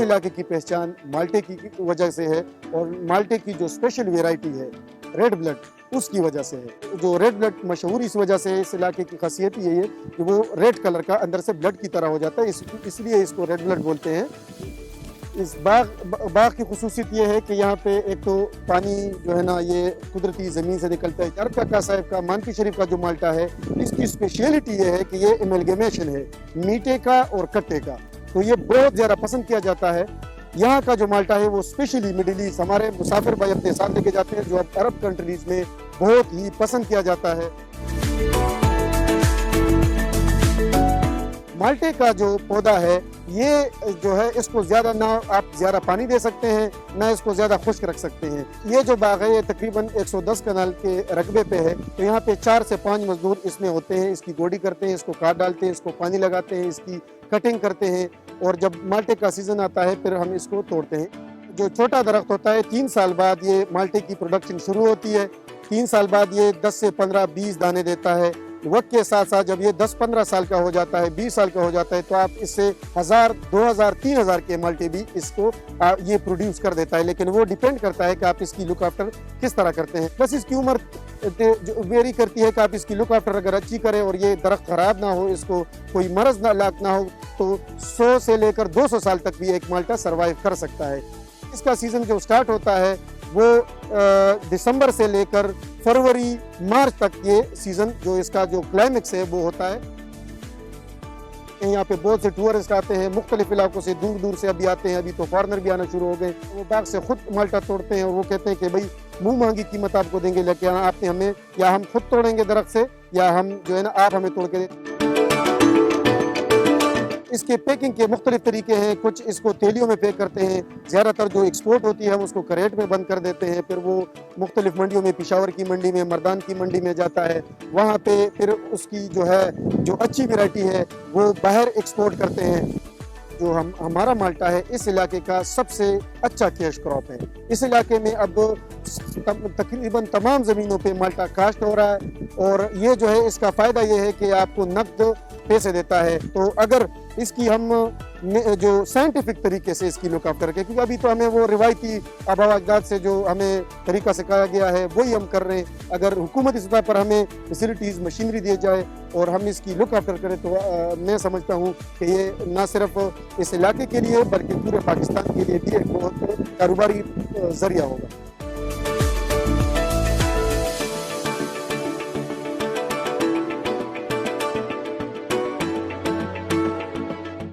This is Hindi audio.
इलाके की पहचान माल्टे की वजह से है और माल्टे की जो स्पेशल वेराइटी है रेड ब्लड उसकी वजह से है। जो रेड ब्लड मशहूर इस वजह से है, इस इलाके की खासियत यही है कि वो रेड कलर का अंदर से ब्लड की तरह हो जाता है, इसलिए इसको रेड ब्लड बोलते हैं। इस बाग की खुसूसियत ये है कि यहाँ पे एक तो पानी जो है ना ये कुदरती ज़मीन से निकलता है। अरब काका साहब का मानकी शरीफ का जो माल्टा है इसकी स्पेशलिटी ये है कि ये एमलगमेशन है मीठे का और खट्टे का, तो ये बहुत ज़्यादा पसंद किया जाता है। यहाँ का जो माल्टा है वो स्पेशली मिडिल ईस्ट हमारे मुसाफिर भाई अपने साथ लेके जाते हैं, जो अब अरब कंट्रीज में बहुत ही पसंद किया जाता है। माल्टे का जो पौधा है ये जो है इसको ज़्यादा ना आप ज़्यादा पानी दे सकते हैं ना इसको ज़्यादा खुश्क रख सकते हैं। ये जो बाग है ये तकरीबन 110 कनाल के रकबे पे है, तो यहाँ पे 4 से 5 मजदूर इसमें होते हैं, इसकी गोडी करते हैं, इसको काट डालते हैं, इसको पानी लगाते हैं, इसकी कटिंग करते हैं और जब माल्टे का सीज़न आता है फिर हम इसको तोड़ते हैं। जो छोटा दरख्त होता है 3 साल बाद ये माल्टे की प्रोडक्शन शुरू होती है। 3 साल बाद ये 10 से 15-20 दाने देता है। वक्त के साथ साथ जब ये 10-15 साल का हो जाता है, 20 साल का हो जाता है, तो आप इससे 1000, 2000, 3000 के माल्टे भी इसको ये प्रोड्यूस कर देता है। लेकिन वो डिपेंड करता है कि आप इसकी लुक आफ्टर किस तरह करते हैं। बस इसकी उम्र वेरी करती है कि आप इसकी लुक आफ्टर अगर अच्छी करें और ये दरख्त खराब ना हो, इसको कोई मरज ना लाक ना हो, तो 100 से लेकर 200 साल तक भी एक माल्टा सर्वाइव कर सकता है। इसका सीज़न जो स्टार्ट होता है वो दिसंबर से लेकर फरवरी मार्च तक ये सीज़न जो इसका जो क्लाइमेक्स है वो होता है। यहाँ पे बहुत से टूरिस्ट आते हैं मुख्तलिफ इलाकों से, दूर दूर से अभी आते हैं, अभी तो फॉरनर भी आना शुरू हो गए। वो बाग से खुद माल्टा तोड़ते हैं और वो कहते हैं कि भाई मुंह मांगी कीमत आपको देंगे, लेकिन आपने हमें या हम खुद तोड़ेंगे दरख्त से या हम जो है ना आप हमें तोड़ के इसके पैकिंग के मुख्तलिफ तरीके हैं। कुछ इसको थैलियों में पैक करते हैं, ज़्यादातर जो एक्सपोर्ट होती है हम उसको करेट में बंद कर देते हैं, फिर वो मुख्तलिफ मंडियों में, पिशावर की मंडी में, मर्दान की मंडी में जाता है, वहाँ पे फिर उसकी जो है जो अच्छी वैरायटी है वो बाहर एक्सपोर्ट करते हैं। जो हमारा माल्टा है इस इलाके का सबसे अच्छा कैश क्रॉप है। इस इलाके में अब तकरीबन तमाम ज़मीनों पे माल्टा काश्त हो रहा है और ये जो है इसका फ़ायदा ये है कि आपको नकद पैसे देता है। तो अगर इसकी हम जो साइंटिफिक तरीके से इसकी लुक आफ्टर करें, क्योंकि अभी तो हमें वो रिवायती आबा अजदाद से जो हमें तरीका सिखाया गया है वही हम कर रहे हैं। अगर हुकूमती सतह पर हमें फैसिलिटीज़ मशीनरी दी जाए और हम इसकी लुक आफ्टर करें तो मैं समझता हूँ कि ये ना सिर्फ इस इलाके के लिए बल्कि पूरे पाकिस्तान के लिए भी एक बहुत कारोबारी ज़रिया होगा।